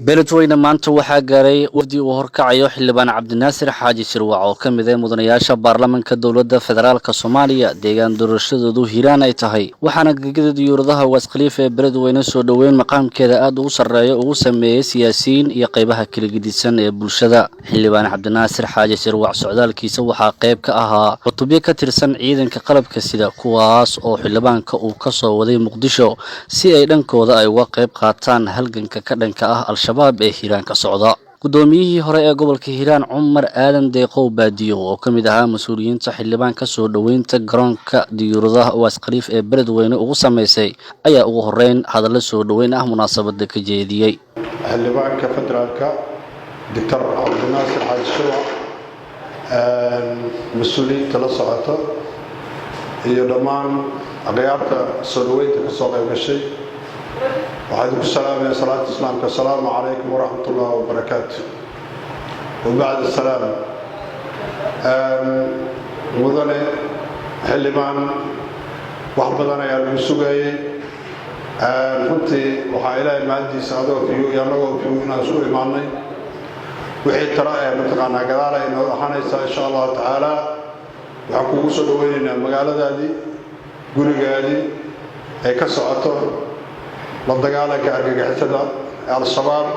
beledweyne maanta waxaa gaaray wafdi uu horkacayo xildhibaan cabdinaasir xaaji shirwac oo ka mid ah mudanayaasha baarlamaanka dowladda federaalka Soomaaliya deegaan doorashadoodu Hiiraan ay tahay waxaana gegida diyuuradaha Waas Khalifa ee beledweyne soo dhaweyn maqaamkeeda aad ugu sareeyo ugu sameeyay siyaasiyiin iyo qaybaha kala gedisan ee bulshada xildhibaan cabdinaasir xaaji shirwac socdaalkiisa waxaa qayb ka ahaa cutubyo ka tirsan ciidanka qalabka sida kuwaas oo xildhibaanka uu ka soo waday Muqdisho si ay dhankooda ay uga qayb qaataan halganka ka dhanka ah al-shabaab ee Hiiraan ka socda gudoomiyihii hore ee gobolka Hiiraan Cumar Aadan Deeqow Baadiyo oo ka mid ahaa mas'uuliyiinta xildhibaan ka soo dhaweynta garoonka diyuuradaha Waas Khalifa ee beledweyne ugu sameysay ayaa ugu horeyn hadallo soo dhaweyn ah munaasabada ka jeediyay xildhibaanka federaalka Dr. Cabdinaasir Xaaji Shirwac mas'uuliyiinta la socota iyo dhammaan aqyaarta soo dhaweynta ka soo qayb gashay وعليكم السلام يا صلاة الإسلام السلام عليكم ورحمة الله وبركاته وبعد السلام مدني حلبان وحبضنا يا المسوقي runtii waxaa ilaahay maadiisa adoo fiyo iyo anagoo fiyo inaan soo imaanay wixii tara ee mataqaanaa gadaal ay noo ahaanaysaa insha Allah taala waxaan kugu soo dhaweynaynaa magaaladaadii gurigaadii ay ka socoto la dagaalanka argagixisada al-shabaab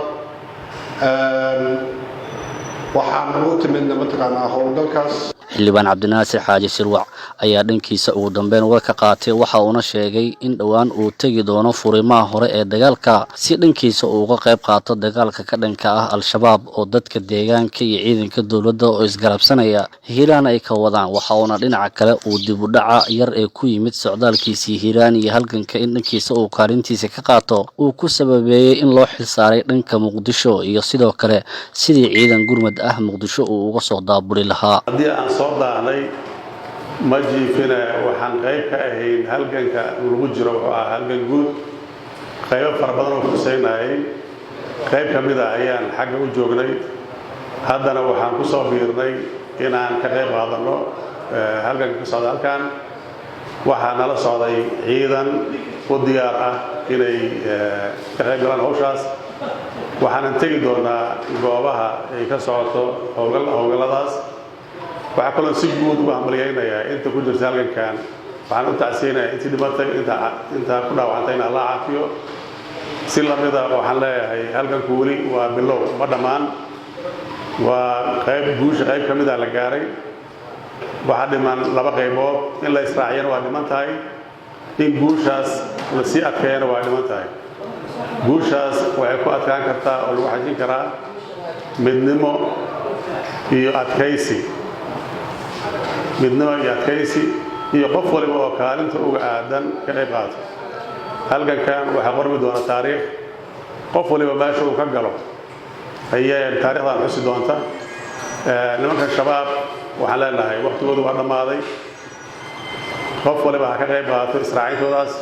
waxaan u timidna mataqaanaa howlgalkaas xildhibaan cabdinaasir xaaji shirwac ayaa dhankiisa ugu dambeyn war ka qaatay waxa uu sheegay in dhawaan uu tagi doono furimaha hore ee dagaalka si dhankiisa uu uga qayb qaato dagaalka ka dhanka ah al-shabaab oo dadka deegaanka iyo ciidanka dawladda oo isgarabsanaya Hiiraan ay ka wadaan waxa uu dhinaca kale uu dib u dhaca yar ee ku yimid socdaalkiisii Hiiraan iyo halganka in dhankiisa uu kaalintiisa ka qaato uu ku sababeeyay in loo xilsaaray dhanka Muqdisho iyo sidoo kale sidii ciidan gurmad ah Muqdisho uu uga soo daabuli lahaa صدقني ما جيفنا وحن قيب كأهين هالجنك والوجرة وهالجن جود قيب فربنا وحسينا قيب كميدا أيان حاجة وجوجني هذا أنا وحن كصابيرني إن عن كقيب هذا الله هالجن كصاد كان وحن على صادي عيدا والديارة إلى كقيب لنا هوشاس وحن نتيجي دونا جوابها كصادته أو جلاداس waxaa kaloo si guud u hambalyeynaya inta ku jirta halkan waxaan u tacsiinaa intii dhimatay inta ku dhaawacantay Allah caafiyo si lamida waxaan leeyahay halkan kuuli waa bilow ma dhamaan waa qayb guusha qayb kamid ah la gaaray waxa dhiman laba qaybood in la israaciyana waa dhiman tahay in guushaas la sii adkeeyana waa dhiman tahay guushaas waxay ku adkaan kartaa oo lagu xajin karaa midnimo iyo adkaysi midnimo iyo adkaysi iyo qof waliba oo kaalinta uga aadan ka qayb qaato halkan waxa qormi doona taariikh qof waliba meesha uu ka galo ayay taariikhdan xusi doonta nimanka shabaab waxa leenahay waqtigoodu waa dhamaaday qof waliba ka qayb qaato israacintoodaas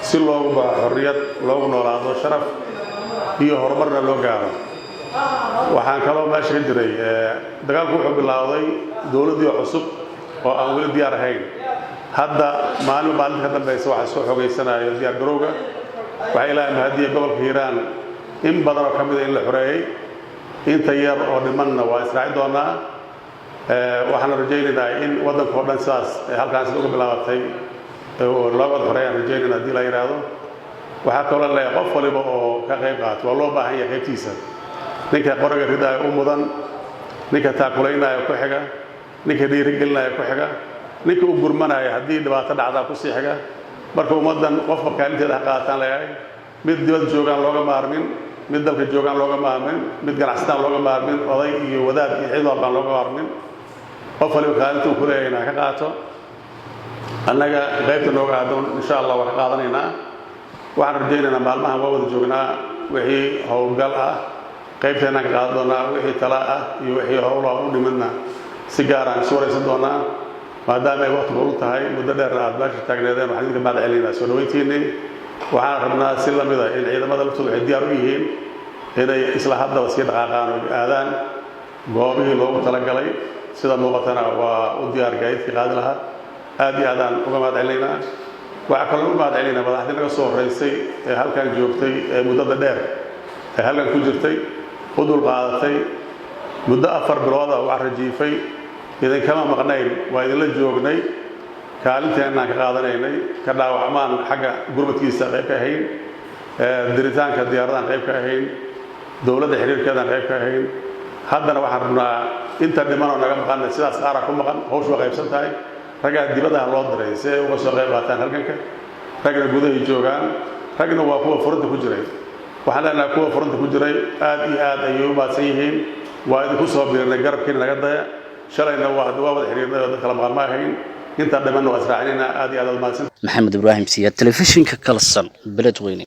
si loogu baa xorriyad loogu noolaado sharaf iyo horumarna loo gaaro waxaan kaloo meesha ka jiray dagaalku wuxuu bilaawday dawladii cusub oo aan wali diyaar ahayn hadda maalin ka dambaysa waxa soo xogeysanayo diyaar garowga waxa ilaahay mahadiye gobolka Hiiraan in badan oo kamid in la xoreeyay inta yar oo dhimanna waa israaci doonaa waxaan rajaynaynaa in wadanka oo dhan saas halkaas ugu bilaabatay oo laba xoreeyaan rajaynaynaa hadii la yiraahdo waxa kaloo leeyahay qof waliba oo ka qayb qaato waa loo baahan yahay qaybtiisa ninka qoriga ridaay u mudan ninka taakuleynaya ku xiga ninka dhiirigelinaya ku xiga ninka u gurmanaya hadii dhibaato dhacda ku sii xiga marka ummadan qofka kaalinteeda qaataan leeyahay mid dibad joogan looga maarmin mid dalka joogan looga maarmin mid ganacsatada looga maarmin oday iyo wadaad iyo cid walba looga maarmin qof waliba kaalinta uu ku leeyahay ka qaato annaga qaybta looga aadoon insha Allah wax qaadanaynaa waxaan rajaynaynaa maalmahan waa wada joognaa wixii howlgal ah qaybteena ka qaad doonaa wixii tala ah iyo wixii howlaha u dhimadna si gaar ah soo raysan doonaa maadaama ay waqti u tahay muddo dheer aad baash taagneedeen waxaan idin baad celinaa soo dhaweyntiinii waxaan rabnaa si lamid ah in ciidamada laftooda ay diyaar u yihiin inay isla hadaba si dhaqaaqaan oo aadaan goobihii loogu talagalay sida muuqatana waa u diyaar gaadiidka qaadi lahaa aad iyo aadaan uga mahad celinaa waxa kale u mahad celinaa madaxdii naga soo horeysay ee halkan joogtay muddada dheer halkan ku jirtay u dul qaadatay muddo 4 bilood oo rajiifay idan kama maqnayn waa idin la joognay kaalinteena ka qaadanaynay ka dhaawacmaan xagga gurmadkiisa qayb ka ahayn diritaanka diyaaradaha qayb ka ahayn dawladda xiriirkeeda qayb ka ahayn haddana waxaan rabnaa inta dhiman oo naga maqan sidaas qaar ku maqan hawshu waa qaybsan tahay raga dibadaha loo diray si ay uga soo qayb qaataan halkanka ragna gudaha joogaan ragna waa kuwa furanta ku jiray waxaan leenahay kuwa furanta ku jiray aad iyo aad ayay u baadsan yihiin waa idinku soo biirnay garabkiina naga daya shalayna waa wada xiriirnay oo dadka la maqan ma ahayn inta dhiman waa israacinayna aad iyo aad u mahadsan maxamed ibraahim siyaad telefishinka kalsan beledweyne